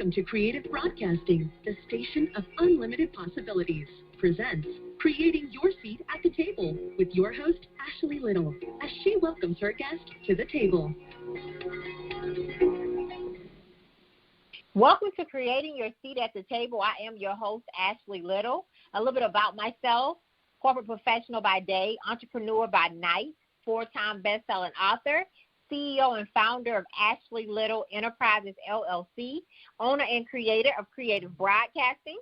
Welcome to Creative Broadcasting, the station of unlimited possibilities. Presents Creating Your Seat at the Table with your host, Ashley Little, as she welcomes her guest to the table. Welcome to Creating Your Seat at the Table. I am your host, Ashley Little. A little bit about myself: corporate professional by day, entrepreneur by night, four-time best-selling author, CEO and founder of Ashley Little Enterprises, LLC, owner and creator of Creative Broadcasting,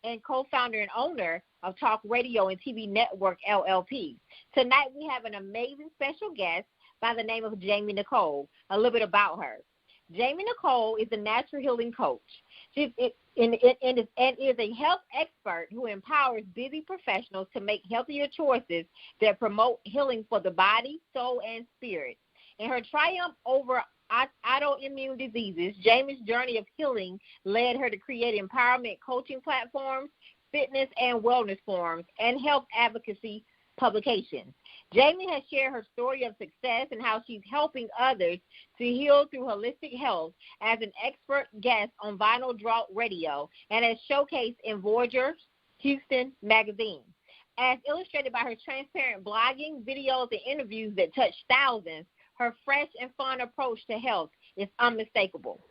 and co-founder and owner of Talk Radio and TV Network, LLP. Tonight we have an amazing special guest by the name of Jaime Nicole. A little bit about her. Jaime Nicole is a natural healing coach. She is a health expert who empowers busy professionals to make healthier choices that promote healing for the body, soul, and spirit. In her triumph over autoimmune diseases, Jaime's journey of healing led her to create empowerment coaching platforms, fitness and wellness forums, and health advocacy publications. Jaime has shared her story of success and how she's helping others to heal through holistic health as an expert guest on Vinyl Drop Radio and as showcased in Voyager Houston magazine. As illustrated by her transparent blogging, videos, and interviews that touch thousands, her fresh and fun approach to health is unmistakable.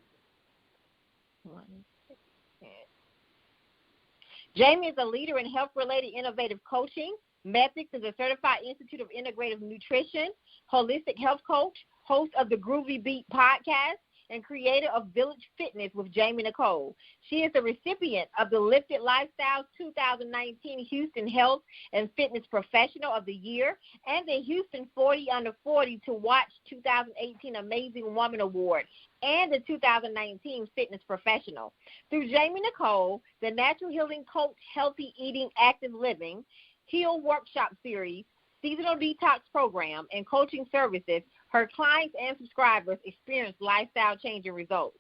Jaime is a leader in health-related innovative coaching. Methods is a certified Institute of Integrative Nutrition, holistic health coach, host of the Groovy Beat podcast, and creator of Village Fitness with Jaime Nicole. She is the recipient of the Lifted Lifestyle 2019 Houston Health and Fitness Professional of the Year and the Houston 40 Under 40 to Watch 2018 Amazing Woman Award and the 2019 Fitness Professional. Through Jaime Nicole, the Natural Healing Coach, Healthy Eating, Active Living, Heal Workshop Series, Seasonal Detox Program, and coaching services, her clients and subscribers experience lifestyle-changing results.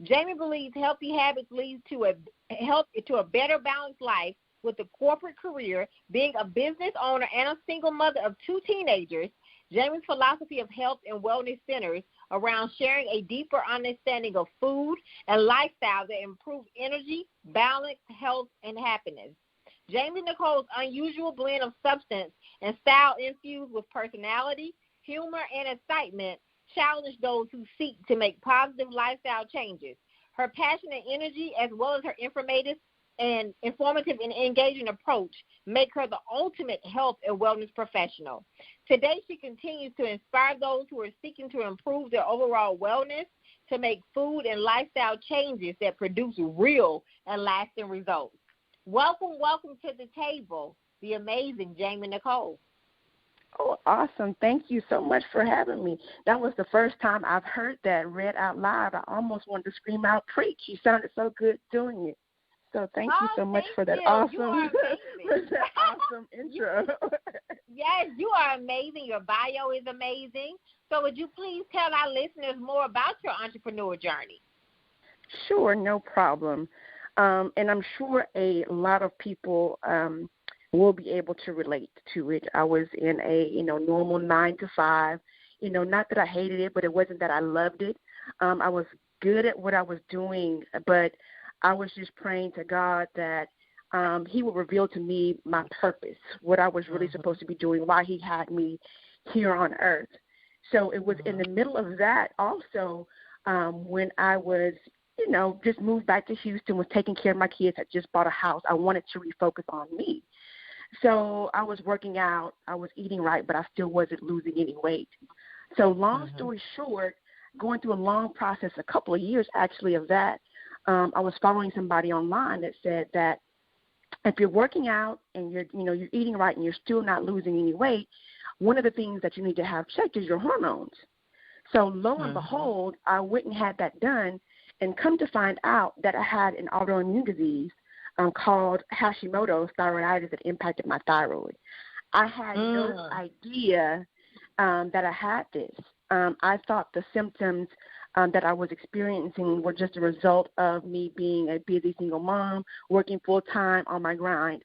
Jaime believes healthy habits lead to a better balanced life with a corporate career, being a business owner and a single mother of two teenagers. Jaime's philosophy of health and wellness centers around sharing a deeper understanding of food and lifestyle that improve energy, balance, health, and happiness. Jaime Nicole's unusual blend of substance and style infused with personality, humor, and excitement challenge those who seek to make positive lifestyle changes. Her passion and energy, as well as her informative and engaging approach, make her the ultimate health and wellness professional. Today, she continues to inspire those who are seeking to improve their overall wellness, to make food and lifestyle changes that produce real and lasting results. Welcome to the table, the amazing Jaime Nicole. Oh, awesome. Thank you so much for having me. That was the first time I've heard that read out loud. I almost wanted to scream out, preach. You sounded so good doing it. So thank you so much for that awesome intro. Yes, you are amazing. Your bio is amazing. So would you please tell our listeners more about your entrepreneur journey? Sure, no problem. And I'm sure a lot of people will be able to relate to it. I was in a, normal 9 to 5, not that I hated it, but it wasn't that I loved it. I was good at what I was doing, but I was just praying to God that he would reveal to me my purpose, what I was really supposed to be doing, why he had me here on earth. So it was in the middle of that also when I was just moved back to Houston, was taking care of my kids, had just bought a house. I wanted to refocus on me. So I was working out, I was eating right, but I still wasn't losing any weight. So long story short, going through a long process, a couple of years actually of that, I was following somebody online that said that if you're working out and you're eating right and you're still not losing any weight, one of the things that you need to have checked is your hormones. So lo and behold, I went and had that done, and come to find out that I had an autoimmune disease called Hashimoto's thyroiditis that impacted my thyroid. I had no idea that I had this. I thought the symptoms that I was experiencing were just a result of me being a busy single mom, working full time on my grind.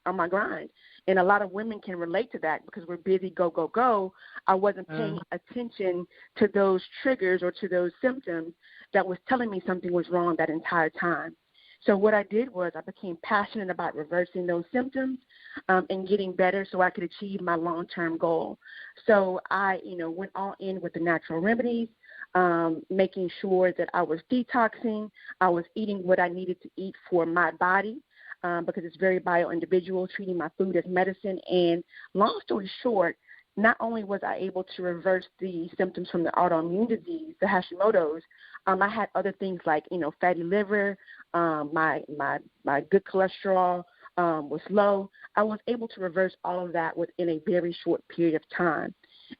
And a lot of women can relate to that because we're busy, go, go, go. I wasn't paying attention to those triggers or to those symptoms that was telling me something was wrong that entire time. So what I did was I became passionate about reversing those symptoms and getting better so I could achieve my long-term goal. So I, went all in with the natural remedies, making sure that I was detoxing, I was eating what I needed to eat for my body because it's very bio-individual, treating my food as medicine. And long story short, not only was I able to reverse the symptoms from the autoimmune disease, the Hashimoto's, I had other things like, fatty liver, my good cholesterol was low. I was able to reverse all of that within a very short period of time.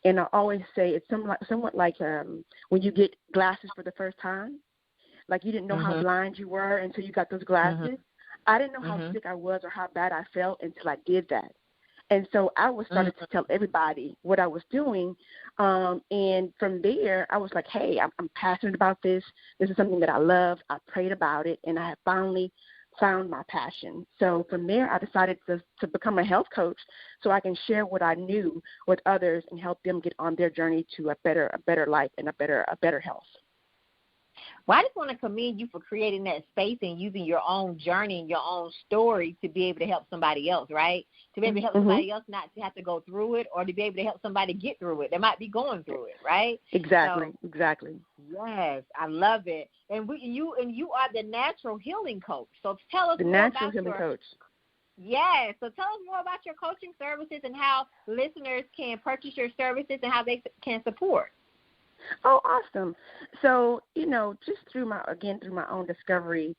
And I always say it's somewhat like when you get glasses for the first time, like you didn't know how blind you were until you got those glasses. I didn't know how sick I was or how bad I felt until I did that. And so I was starting to tell everybody what I was doing. And from there, I was like, hey, I'm passionate about this. This is something that I love. I prayed about it, and I have finally found my passion. So from there, I decided to become a health coach so I can share what I knew with others and help them get on their journey to a better life and a better health. Well, I just want to commend you for creating that space and using your own journey and your own story to be able to help somebody else, right? To be able to help somebody else not to have to go through it or to be able to help somebody get through it. They might be going through it, right? Exactly. Yes, I love it. And you are the natural healing coach. So tell us the more natural about healing coach. Yes. So tell us more about your coaching services and how listeners can purchase your services and how they can support. Oh, awesome. So, just through my own discovery,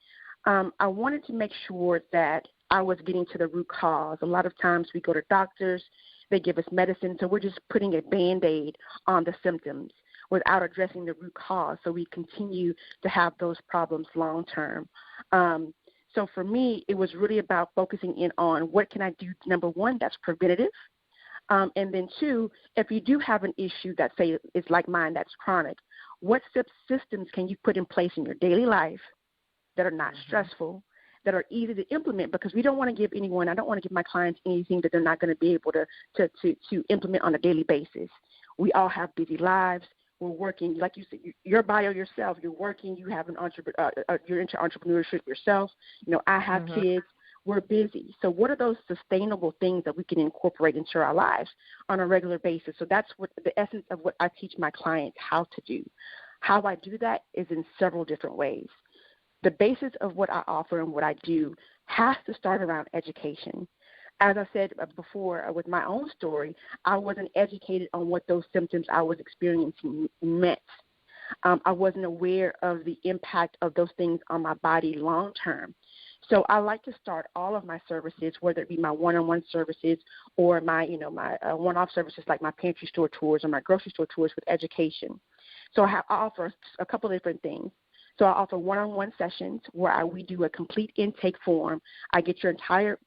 I wanted to make sure that I was getting to the root cause. A lot of times we go to doctors, they give us medicine, so we're just putting a Band-Aid on the symptoms without addressing the root cause, so we continue to have those problems long term. So for me, it was really about focusing in on what can I do, number one, that's preventative. And then two, if you do have an issue that, say, is like mine, that's chronic, what systems can you put in place in your daily life that are not stressful, that are easy to implement? Because I don't want to give my clients anything that they're not going to be able to implement on a daily basis. We all have busy lives. We're working, like you said, you're bio yourself. You're working. You have you're into entrepreneurship yourself. I have kids. We're busy. So what are those sustainable things that we can incorporate into our lives on a regular basis? So that's what the essence of what I teach my clients how to do. How I do that is in several different ways. The basis of what I offer and what I do has to start around education. As I said before with my own story, I wasn't educated on what those symptoms I was experiencing meant. I wasn't aware of the impact of those things on my body long term. So I like to start all of my services, whether it be my one-on-one services or my one-off services like my pantry store tours or my grocery store tours, with education. So I offer a couple of different things. So I offer one-on-one sessions where we do a complete intake form. I get your entire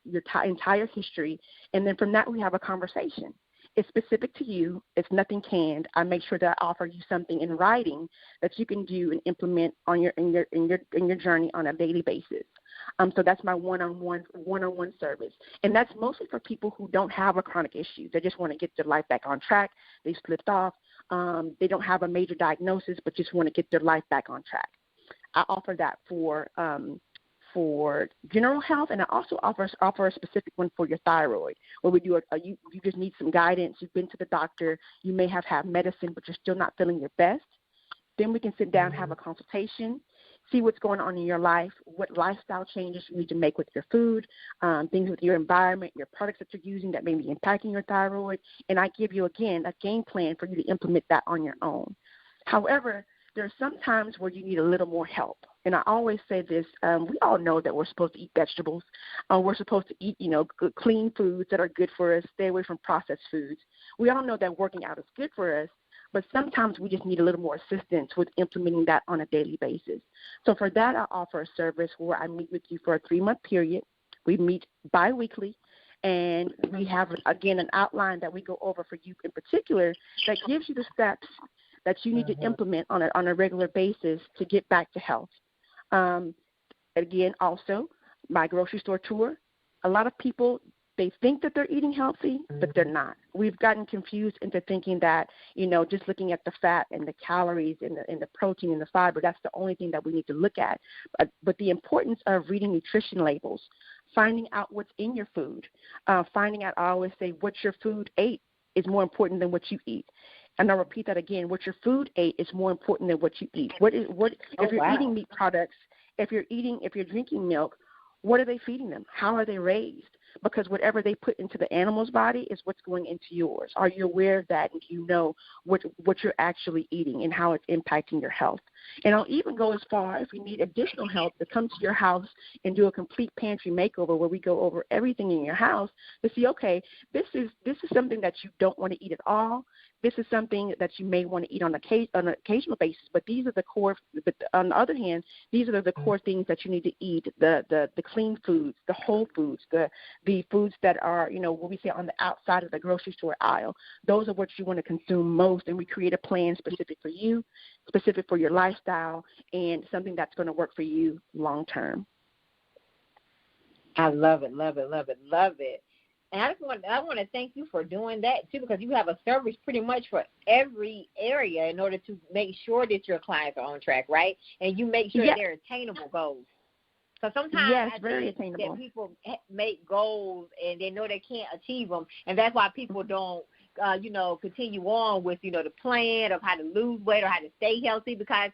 history, and then from that we have a conversation. It's specific to you. It's nothing canned. I make sure that I offer you something in writing that you can do and implement on your journey on a daily basis. So that's my one-on-one service, and that's mostly for people who don't have a chronic issue. They just want to get their life back on track. They slipped off. They don't have a major diagnosis, but just want to get their life back on track. I offer that for general health, and I also offer a specific one for your thyroid, where we do you just need some guidance. You've been to the doctor, you may have had medicine, but you're still not feeling your best. Then we can sit down, have a consultation, see what's going on in your life, what lifestyle changes you need to make with your food, things with your environment, your products that you're using that may be impacting your thyroid, and I give you, again, a game plan for you to implement that on your own. However, there are some times where you need a little more help. And I always say this, we all know that we're supposed to eat vegetables. We're supposed to eat, good, clean foods that are good for us, stay away from processed foods. We all know that working out is good for us, but sometimes we just need a little more assistance with implementing that on a daily basis. So for that, I offer a service where I meet with you for a 3-month period. We meet biweekly, and we have, again, an outline that we go over for you in particular that gives you the steps that you need to implement on a regular basis to get back to health. Again, also, my grocery store tour. A lot of people, they think that they're eating healthy, but they're not. We've gotten confused into thinking that, just looking at the fat and the calories and the protein and the fiber, that's the only thing that we need to look at. But the importance of reading nutrition labels, finding out what's in your food, finding out, I always say, what your food ate is more important than what you eat. And I'll repeat that again. What your food ate is more important than what you eat. If you're eating meat products, if you're drinking milk, what are they feeding them? How are they raised? Because whatever they put into the animal's body is what's going into yours. Are you aware of that? And do you know what you're actually eating and how it's impacting your health? And I'll even go as far, if you need additional help, to come to your house and do a complete pantry makeover where we go over everything in your house to see, okay, this is something that you don't want to eat at all. This is something that you may want to eat on an occasional basis, but these are the core. But on the other hand, these are the core things that you need to eat: the clean foods, the whole foods, the foods that are, what we say on the outside of the grocery store aisle. Those are what you want to consume most, and we create a plan specific for you, specific for your lifestyle, and something that's going to work for you long term. I love it, love it, love it, love it. And I want to thank you for doing that, too, because you have a service pretty much for every area in order to make sure that your clients are on track, right? And you make sure that they're attainable goals. So sometimes I think that people make goals and they know they can't achieve them, and that's why people don't, continue on with, the plan of how to lose weight or how to stay healthy, because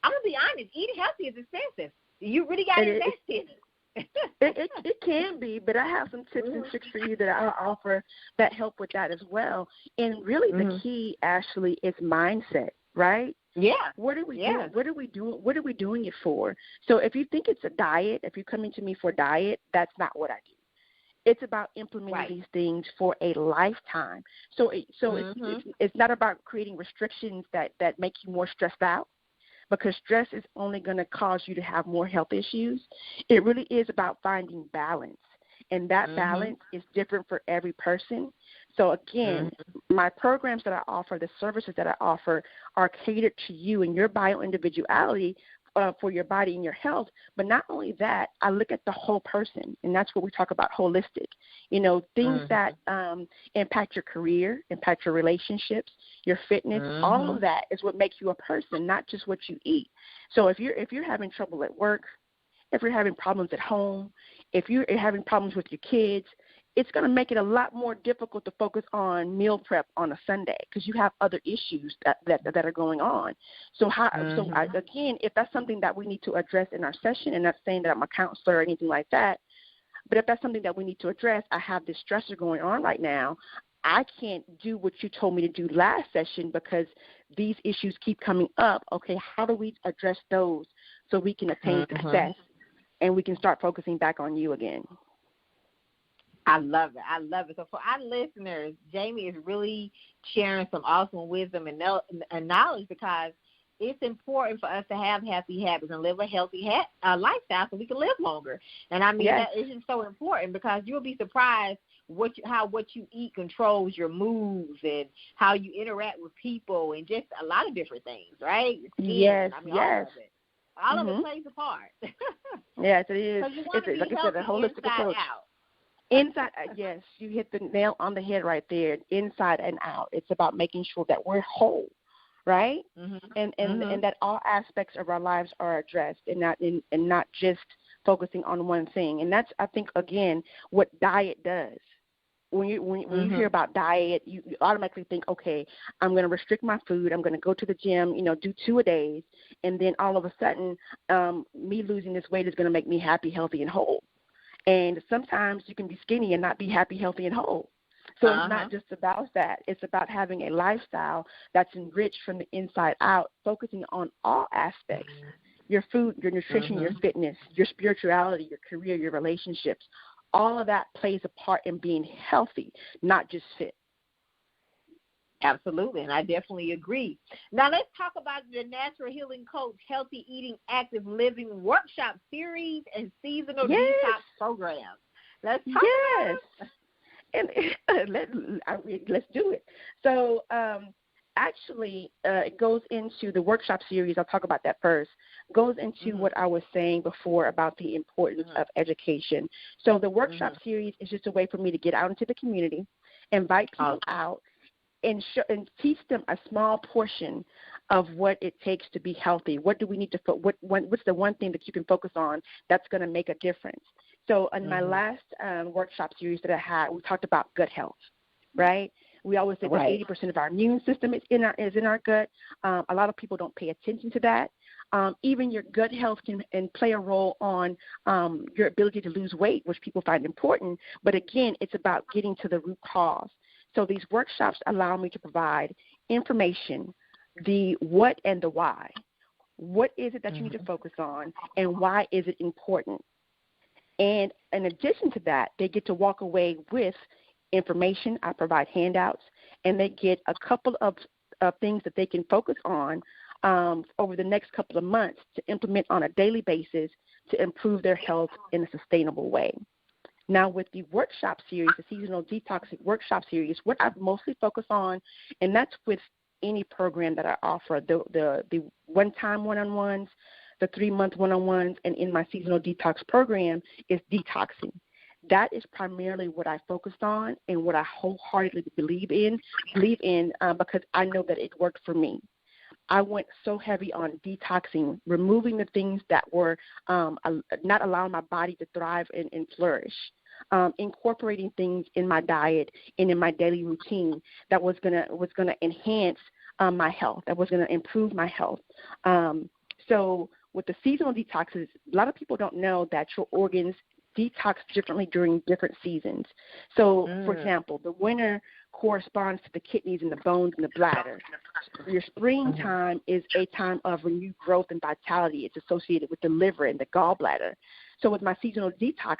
I'm going to be honest, eating healthy is expensive. You really got to invest in it. It can be, but I have some tips and tricks for you that I'll offer that help with that as well. And really the key, Ashley, is mindset, right? Yeah. What are we doing? What are we doing? What are we doing it for? So if you think it's a diet, if you're coming to me for a diet, that's not what I do. It's about implementing these things for a lifetime. So it's not about creating restrictions that make you more stressed out, because stress is only going to cause you to have more health issues. It really is about finding balance, and that balance is different for every person. So, again, my programs that I offer, the services that I offer, are catered to you and your bio-individuality for your body and your health. But not only that, I look at the whole person, and that's what we talk about, holistic. Things that impact your career, impact your relationships, your fitness. All of that is what makes you a person, not just what you eat. So if you're having trouble at work, if you're having problems at home, if you're having problems with your kids, it's going to make it a lot more difficult to focus on meal prep on a Sunday, because you have other issues that are going on. So again, if that's something that we need to address in our session, and not saying that I'm a counselor or anything like that, but if that's something that we need to address, I have this stressor going on right now. I can't do what you told me to do last session because these issues keep coming up. Okay, how do we address those so we can attain success and we can start focusing back on you again? I love it. I love it. So for our listeners, Jaime is really sharing some awesome wisdom and knowledge, because it's important for us to have healthy habits and live a healthy lifestyle so we can live longer. And I mean, that is just so important, because you'll be surprised how what you eat controls your moods and how you interact with people and just a lot of different things, right? Yes, all of it. All of it plays a part. Yes, it is. It's like I said, a holistic approach. Out. Inside, yes, you hit the nail on the head right there. Inside and out. It's about making sure that we're whole, right? And that all aspects of our lives are addressed, and not just focusing on one thing. And that's, I think, again, what diet does. When you hear about diet, you automatically think, okay, I'm going to restrict my food. I'm going to go to the gym, do 2 a days, and then all of a sudden, me losing this weight is going to make me happy, healthy, and whole. And sometimes you can be skinny and not be happy, healthy, and whole. So it's not just about that. It's about having a lifestyle that's enriched from the inside out, focusing on all aspects: your food, your nutrition, your fitness, your spirituality, your career, your relationships. All of that plays a part in being healthy, not just fit. Absolutely, and I definitely agree. Now let's talk about the Natural Healing Coach Healthy Eating Active Living Workshop Series and Seasonal Detox Programs. Let's talk about it. And let's do it. So actually it goes into the workshop series. I'll talk about that first. Goes into what I was saying before about the importance of education. So the workshop series is just a way for me to get out into the community, invite people out, and teach them a small portion of what it takes to be healthy. What do we need to what's the one thing that you can focus on that's going to make a difference? So in my last workshop series that I had, we talked about gut health, right? We always say that 80% of our immune system is in our gut. A lot of people don't pay attention to that. Even your gut health can play a role on your ability to lose weight, which people find important. But again, it's about getting to the root cause. So these workshops allow me to provide information, the what and the why. What is it that you need to focus on, and why is it important? And in addition to that, they get to walk away with information. I provide handouts, and they get a couple of things that they can focus on over the next couple of months to implement on a daily basis to improve their health in a sustainable way. Now, with the workshop series, the seasonal detox workshop series, what I mostly focus on, and that's with any program that I offer, the one-time one-on-ones, the 3-month one-on-ones, and in my seasonal detox program is detoxing. That is primarily what I focused on and what I wholeheartedly believe in because I know that it worked for me. I went so heavy on detoxing, removing the things that were not allowing my body to thrive and flourish, incorporating things in my diet and in my daily routine that was gonna enhance my health, that was gonna improve my health. So with the seasonal detoxes, a lot of people don't know that your organs detox differently during different seasons. So, for example, the winter corresponds to the kidneys and the bones and the bladder. Your springtime is a time of renewed growth and vitality. It's associated with the liver and the gallbladder. So with my seasonal detox,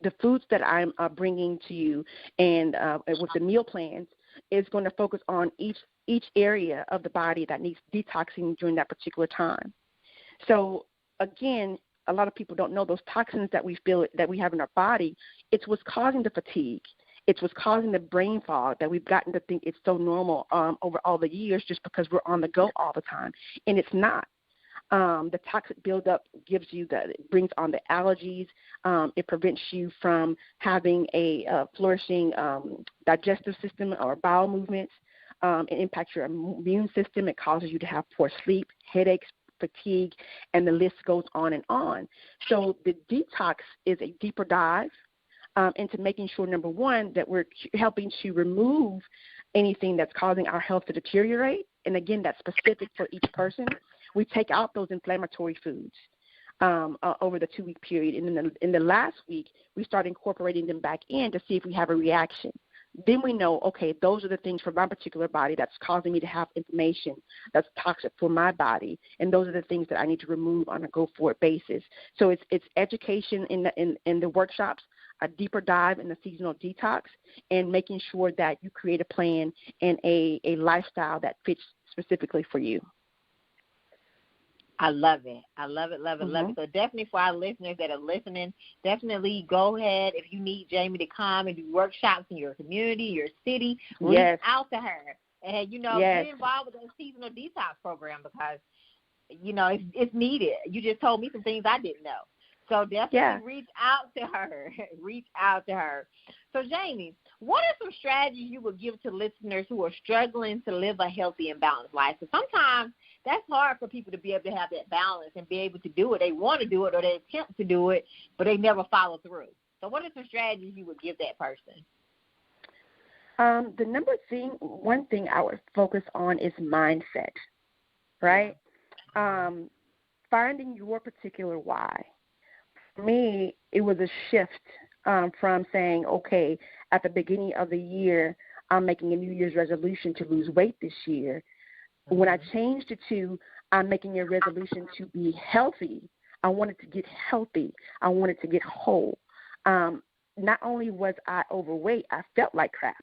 the foods that I'm bringing to you and with the meal plans is going to focus on each area of the body that needs detoxing during that particular time. So, again, a lot of people don't know those toxins that we feel that we have in our body. It's what's causing the fatigue. It's what's causing the brain fog that we've gotten to think it's so normal over all the years just because we're on the go all the time, and it's not. The toxic buildup it brings on the allergies. It prevents you from having a flourishing digestive system or bowel movements. It impacts your immune system. It causes you to have poor sleep, headaches, fatigue, and the list goes on and on. So the detox is a deeper dive into making sure, number one, that we're helping to remove anything that's causing our health to deteriorate. And again, that's specific for each person. We take out those inflammatory foods over the 2-week period. And in the last week, we start incorporating them back in to see if we have a reaction. Then we know, okay, those are the things for my particular body that's causing me to have inflammation that's toxic for my body, and those are the things that I need to remove on a go-forward basis. So it's education in the workshops, a deeper dive in the seasonal detox, and making sure that you create a plan and a lifestyle that fits specifically for you. I love it. I love it, love it, love it. So definitely for our listeners that are listening, definitely go ahead. If you need Jaime to come and do workshops in your community, your city, reach out to her. And, get involved with that seasonal detox program because, it's needed. You just told me some things I didn't know. So definitely reach out to her. Reach out to her. So, Jaime, what are some strategies you would give to listeners who are struggling to live a healthy and balanced life? So sometimes that's hard for people to be able to have that balance and be able to do it. They want to do it or they attempt to do it, but they never follow through. So what are some strategies you would give that person? The one thing I would focus on is mindset, right? Finding your particular why. For me, it was a shift from saying, okay, at the beginning of the year, I'm making a New Year's resolution to lose weight this year. When I changed it to I'm making a resolution to be healthy, I wanted to get healthy. I wanted to get whole. Not only was I overweight, I felt like crap.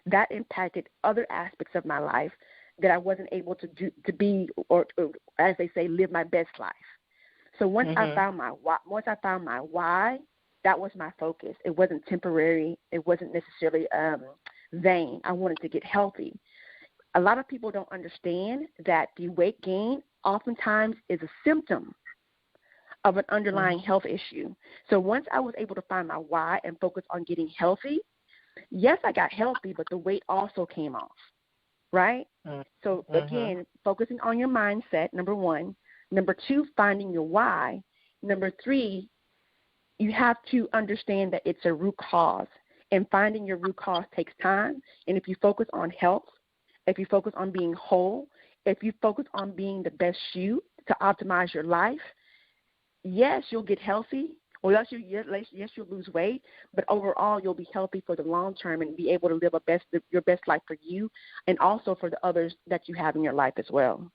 That impacted other aspects of my life that I wasn't able to be, or as they say, live my best life. So once I found my why, that was my focus. It wasn't temporary. It wasn't necessarily vain. I wanted to get healthy. A lot of people don't understand that the weight gain oftentimes is a symptom of an underlying health issue. So once I was able to find my why and focus on getting healthy, yes, I got healthy, but the weight also came off, right? So again, focusing on your mindset, number one. Number two, finding your why. Number three, you have to understand that it's a root cause, and finding your root cause takes time. And if you focus on health, if you focus on being whole, if you focus on being the best you to optimize your life, yes, you'll get healthy. Well, yes, you'll lose weight, but overall, you'll be healthy for the long term and be able to live your best life for you and also for the others that you have in your life as well.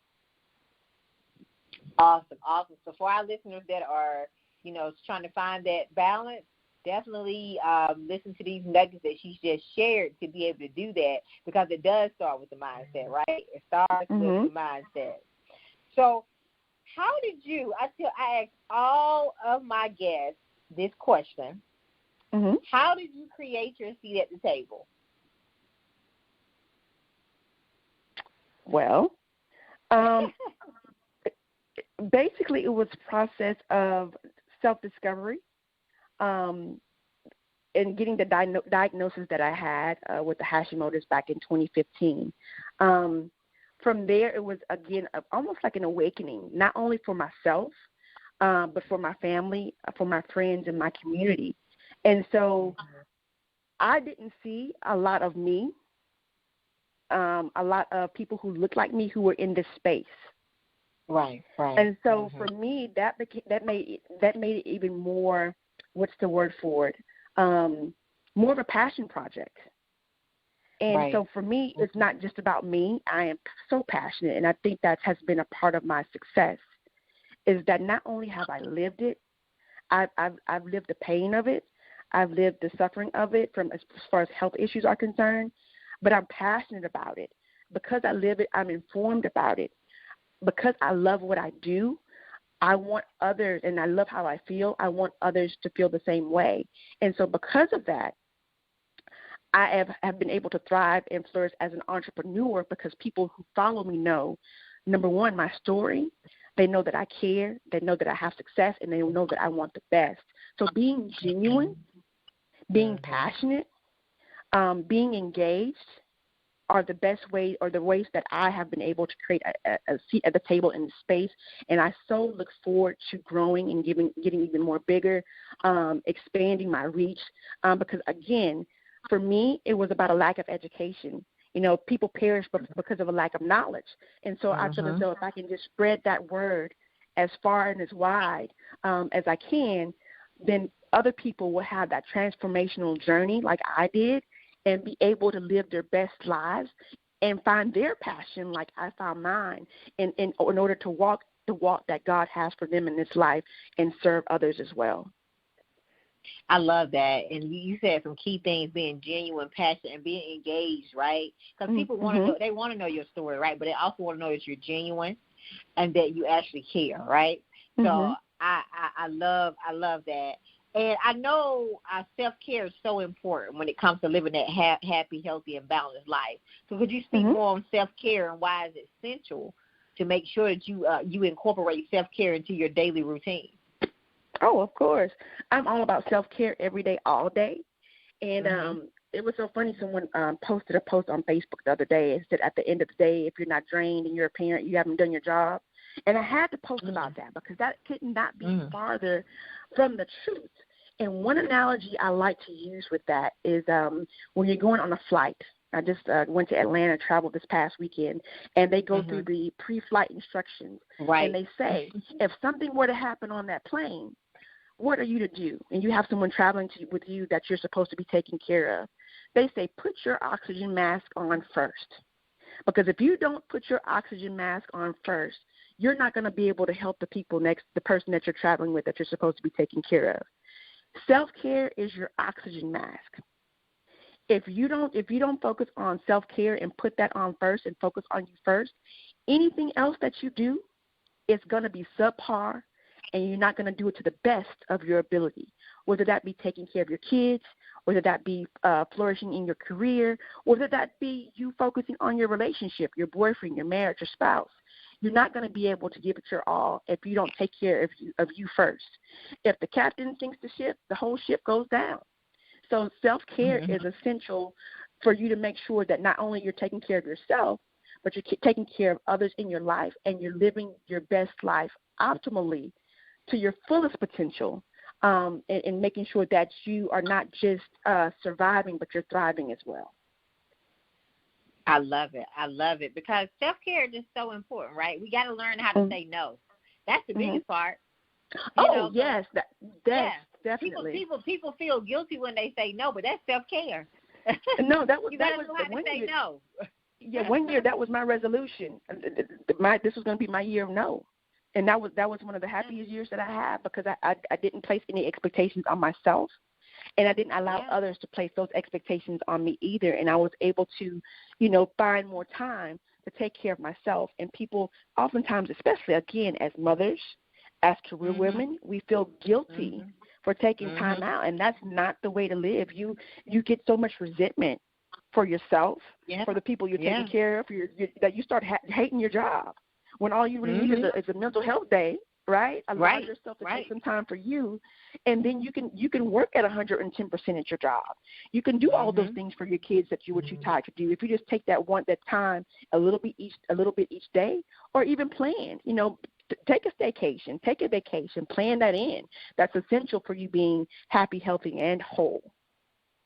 Awesome. So for our listeners that are, trying to find that balance, definitely listen to these nuggets that she's just shared to be able to do that, because it does start with the mindset, right? It starts with the mindset. So how did you, I ask all of my guests this question, how did you create your seat at the table? Well, basically it was a process of self-discovery and getting the diagnosis that I had with the Hashimoto's back in 2015. From there, it was, again, almost like an awakening, not only for myself, but for my family, for my friends, and my community. And so I didn't see a lot of me, a lot of people who looked like me who were in this space. Right. And so for me, that made it even more, what's the word for it, more of a passion project. And so for me, it's not just about me. I am so passionate, and I think that has been a part of my success, is that not only have I lived it, I've lived the pain of it, I've lived the suffering of it from as far as health issues are concerned, but I'm passionate about it. Because I live it, I'm informed about it. Because I love what I do, I want others, and I love how I feel, I want others to feel the same way. And so because of that, I have been able to thrive and flourish as an entrepreneur, because people who follow me know, number one, my story. They know that I care. They know that I have success, and they know that I want the best. So being genuine, being passionate, being engaged are the best way, or the ways that I have been able to create a seat at the table in the space. And I so look forward to growing and getting even more bigger, expanding my reach, because, again, for me, it was about a lack of education. People perish because of a lack of knowledge. And so I feel as though if I can just spread that word as far and as wide as I can, then other people will have that transformational journey like I did and be able to live their best lives and find their passion like I found mine in order to walk the walk that God has for them in this life and serve others as well. I love that. And you said some key things, being genuine, passionate, and being engaged, right? Because people want to know, they want to know your story, right? But they also want to know that you're genuine and that you actually care, right? So I love that. And I know self-care is so important when it comes to living that happy, healthy, and balanced life. So could you speak more on self-care and why is it essential to make sure that you incorporate self-care into your daily routine? Oh, of course. I'm all about self-care every day, all day. And it was so funny. Someone posted a post on Facebook the other day. It said, at the end of the day, if you're not drained and you're a parent, you haven't done your job. And I had to post about that because that could not be farther from the truth. And one analogy I like to use with that is when you're going on a flight. I just went to Atlanta, traveled this past weekend, and they go through the pre-flight instructions. Right. And they say, if something were to happen on that plane, what are you to do? And you have someone traveling with you that you're supposed to be taking care of. They say, put your oxygen mask on first. Because if you don't put your oxygen mask on first, you're not going to be able to help the person that you're traveling with that you're supposed to be taking care of. Self-care is your oxygen mask. If you don't focus on self-care and put that on first and focus on you first, anything else that you do is going to be subpar, and you're not going to do it to the best of your ability, whether that be taking care of your kids whether that be flourishing in your career, whether that be you focusing on your relationship, your boyfriend, your marriage, your spouse. You're not going to be able to give it your all if you don't take care of you first. If the captain sinks the ship, the whole ship goes down. So self-care is essential for you to make sure that not only you're taking care of yourself, but you're taking care of others in your life, and you're living your best life optimally to your fullest potential, and making sure that you are not just surviving, but you're thriving as well. I love it. I love it because self-care is just so important, right? We got to learn how to say no. That's the biggest part. Yes, definitely. People feel guilty when they say no, but that's self-care. No, that was you got to know how to say no. Yeah, one year that was my resolution. This was going to be my year of no, and that was one of the happiest years that I had because I didn't place any expectations on myself. And I didn't allow others to place those expectations on me either. And I was able to, find more time to take care of myself. And people oftentimes, especially, again, as mothers, as career women, we feel guilty for taking time out. And that's not the way to live. You get so much resentment for yourself, for the people you're taking care of, that you start hating your job when all you really need is a mental health day. Right? Allow yourself to take some time for you, and then you can work at 110% at your job. You can do all those things for your kids that you tired to do. If you just take that time a little bit each day, or even plan. Take a staycation, take a vacation, plan that in. That's essential for you being happy, healthy, and whole.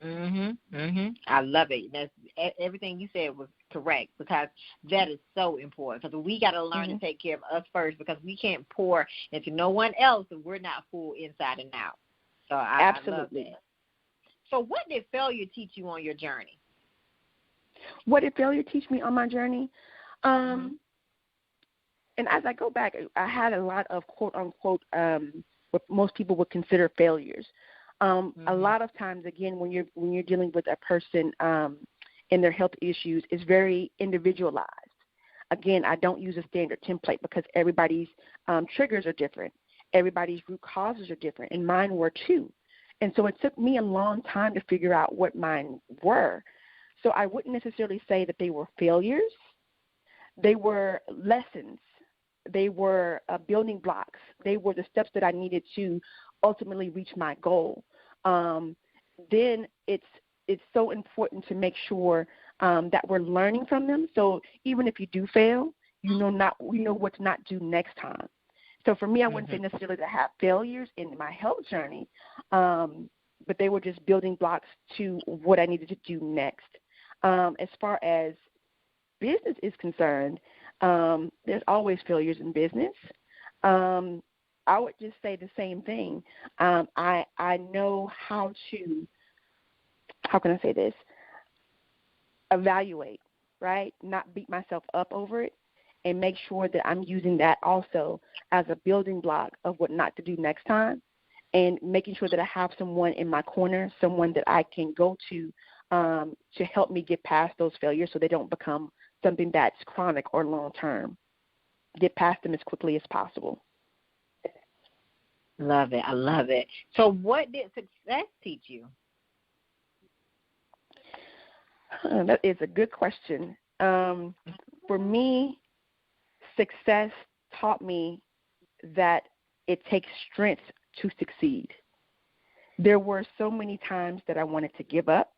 I love it. That's everything you said was correct because that is so important because we got to learn to take care of us first because we can't pour into no one else if we're not full inside and out. So Absolutely. I love that. So what did failure teach you on your journey? What did failure teach me on my journey? And as I go back, I had a lot of quote unquote what most people would consider failures. A lot of times, again, when you're dealing with a person and their health issues, it's very individualized. Again, I don't use a standard template because everybody's triggers are different. Everybody's root causes are different, and mine were too. And so it took me a long time to figure out what mine were. So I wouldn't necessarily say that they were failures. They were lessons. They were building blocks. They were the steps that I needed to ultimately reach my goal. Then it's so important to make sure that we're learning from them. So even if you do fail, we know what to not do next time. So for me, I wouldn't say necessarily to have failures in my health journey, but they were just building blocks to what I needed to do next. As far as business is concerned, there's always failures in business. I would just say the same thing. I know how can I say this? Evaluate, right? Not beat myself up over it, and make sure that I'm using that also as a building block of what not to do next time, and making sure that I have someone in my corner, someone that I can go to help me get past those failures so they don't become something that's chronic or long-term. Get past them as quickly as possible. Love it. I love it. So what did success teach you? That is a good question. For me, success taught me that it takes strength to succeed. There were so many times that I wanted to give up.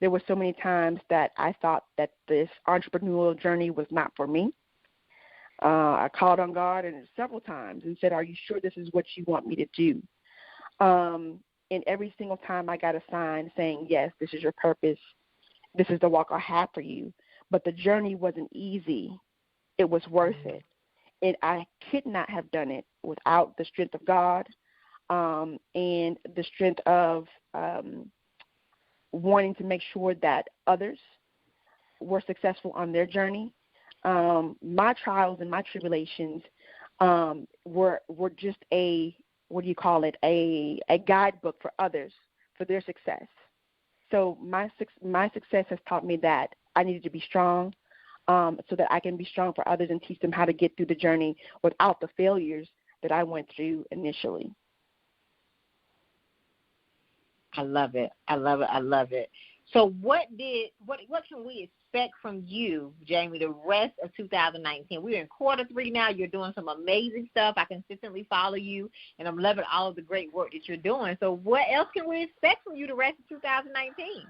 There were so many times that I thought that this entrepreneurial journey was not for me. I called on God and several times and said, "Are you sure this is what you want me to do?" And every single time I got a sign saying, "Yes, this is your purpose. This is the walk I have for you." But the journey wasn't easy. It was worth it. And I could not have done it without the strength of God and the strength of wanting to make sure that others were successful on their journey. My trials and my tribulations were just a guidebook for others for their success. So my success has taught me that I needed to be strong so that I can be strong for others and teach them how to get through the journey without the failures that I went through initially. I love it. I love it. I love it. So what can we expect from you, Jaime, the rest of 2019? We're in quarter 3 now. You're doing some amazing stuff. I consistently follow you, and I'm loving all of the great work that you're doing. So what else can we expect from you the rest of 2019?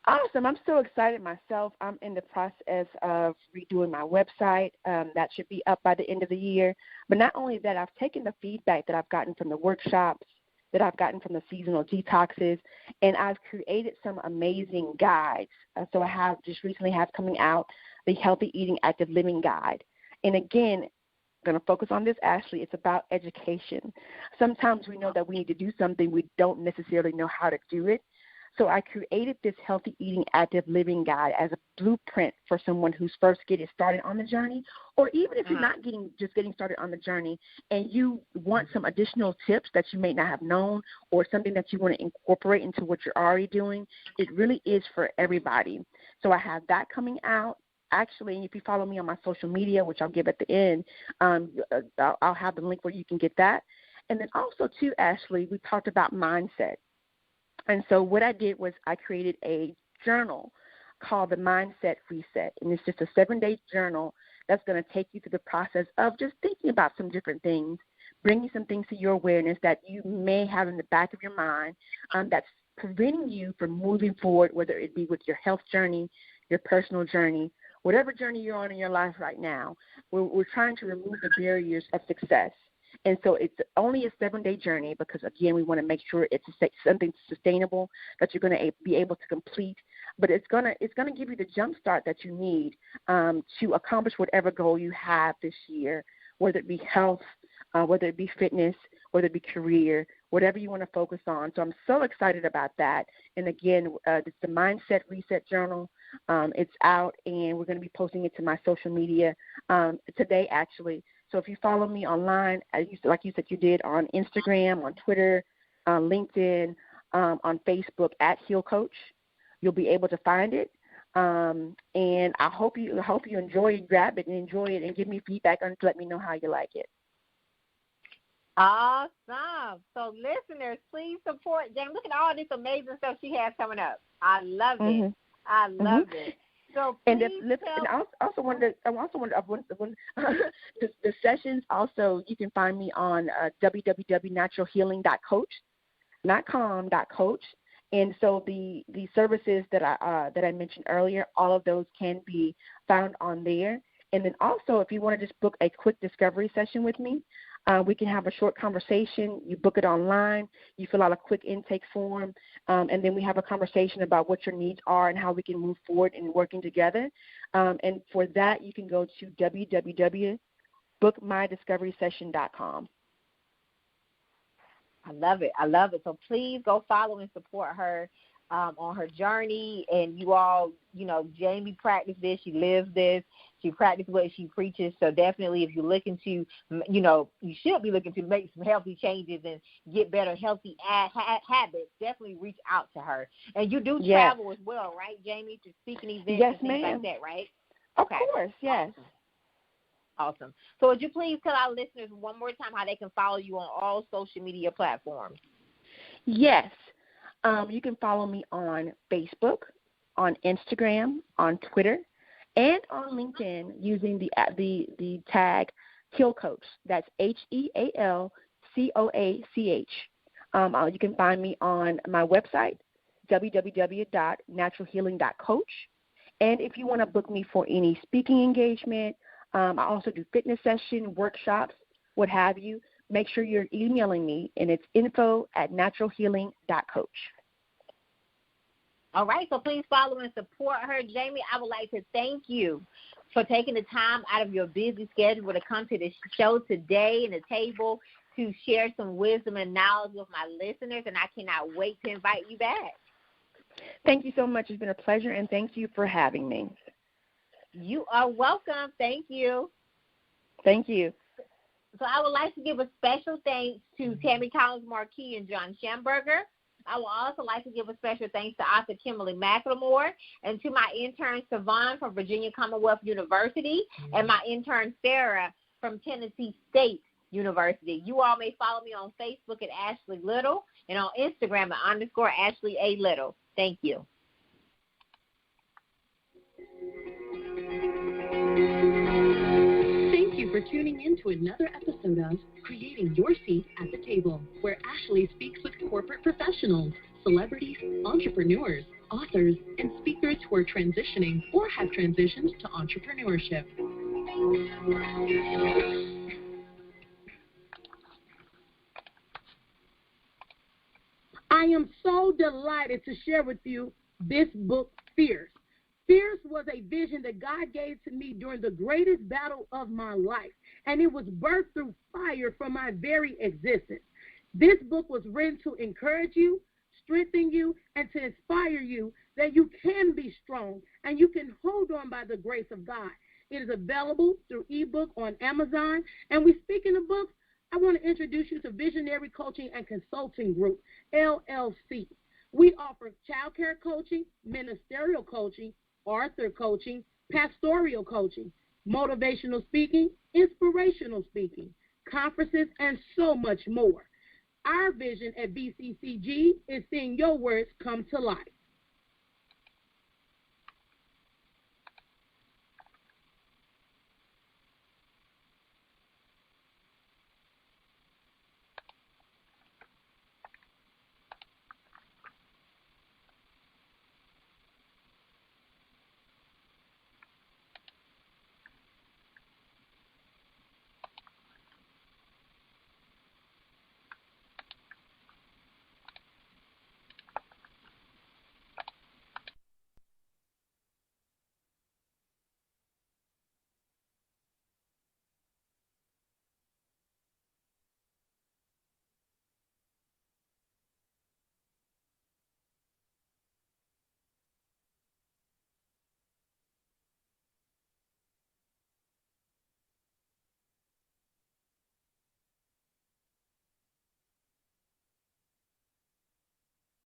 Awesome. I'm so excited myself. I'm in the process of redoing my website. That should be up by the end of the year. But not only that, I've taken the feedback that I've gotten from the workshops, that I've gotten from the seasonal detoxes, and I've created some amazing guides. So I have just recently have coming out the Healthy Eating Active Living Guide. And again, I'm going to focus on this, Ashley. It's about education. Sometimes we know that we need to do something. We don't necessarily know how to do it. So I created this Healthy Eating Active Living Guide as a blueprint for someone who's first getting started on the journey, or even if you're not getting started on the journey and you want some additional tips that you may not have known or something that you want to incorporate into what you're already doing. It really is for everybody. So I have that coming out. Actually, if you follow me on my social media, which I'll give at the end, I'll have the link where you can get that. And then also, too, Ashley, we talked about mindset. And so what I did was I created a journal called the Mindset Reset. And it's just a 7-day journal that's going to take you through the process of just thinking about some different things, bringing some things to your awareness that you may have in the back of your mind that's preventing you from moving forward, whether it be with your health journey, your personal journey, whatever journey you're on in your life right now. We're trying to remove the barriers of success. And so it's only a 7-day journey because, again, we want to make sure it's something sustainable that you're going to be able to complete. But it's going to give you the jump start that you need to accomplish whatever goal you have this year, whether it be health, whether it be fitness, whether it be career, whatever you want to focus on. So I'm so excited about that. And, again, it's the Mindset Reset Journal. It's out, and we're going to be posting it to my social media today, actually. So if you follow me online, like you said you did, on Instagram, on Twitter, on LinkedIn, on Facebook at Heal Coach, you'll be able to find it. And I hope you enjoy it, grab it, and enjoy it, and give me feedback and let me know how you like it. Awesome. So listeners, please support Jaime. Look at all this amazing stuff she has coming up. I love it. I love it. So and I also wanted the sessions. Also, you can find me on www.naturalhealing.coach. And so the services that I mentioned earlier, all of those can be found on there. And then also, if you want to just book a quick discovery session with me, we can have a short conversation. You book it online. You fill out a quick intake form, and then we have a conversation about what your needs are and how we can move forward in working together. And for that, you can go to www.bookmydiscoverysession.com. I love it. I love it. So please go follow and support her on her journey. And you all, Jaime practiced this. She lives this. She practices what she preaches. So definitely if you're looking to, you should be looking to make some healthy changes and get better healthy habits, definitely reach out to her. And you do travel as well, right, Jaime, to speaking events and things like that, right? Of course, yes. Awesome. So would you please tell our listeners one more time how they can follow you on all social media platforms? Yes. You can follow me on Facebook, on Instagram, on Twitter, and on LinkedIn using the tag T.A.L.K Coach. That's HEALCOACH. You can find me on my website, www.naturalhealing.coach. And if you want to book me for any speaking engagement, I also do fitness session, workshops, what have you. Make sure you're emailing me, and it's info@naturalhealing.coach. All right, so please follow and support her. Jaime, I would like to thank you for taking the time out of your busy schedule to come to the show today and the table to share some wisdom and knowledge with my listeners, and I cannot wait to invite you back. Thank you so much. It's been a pleasure, and thank you for having me. You are welcome. Thank you. Thank you. So I would like to give a special thanks to Tammy Collins Marquis and John Schamberger. I would also like to give a special thanks to author Kimberly McLemore and to my intern Savon from Virginia Commonwealth University and my intern Sarah from Tennessee State University. You all may follow me on Facebook at Ashley Little and on Instagram at _Ashley A. Little. Thank you. Thank you for tuning in to another episode of Creating Your Seat at the Table, where Ashley speaks with corporate professionals, celebrities, entrepreneurs, authors, and speakers who are transitioning or have transitioned to entrepreneurship. I am so delighted to share with you this book, Fierce. Fierce was a vision that God gave to me during the greatest battle of my life, and it was birthed through fire from my very existence. This book was written to encourage you, strengthen you, and to inspire you that you can be strong and you can hold on by the grace of God. It is available through ebook on Amazon. And we speaking of books, I want to introduce you to Visionary Coaching and Consulting Group, LLC. We offer child care coaching, ministerial coaching, author coaching, pastoral coaching, motivational speaking, inspirational speaking, conferences, and so much more. Our vision at VCCG is seeing your words come to life.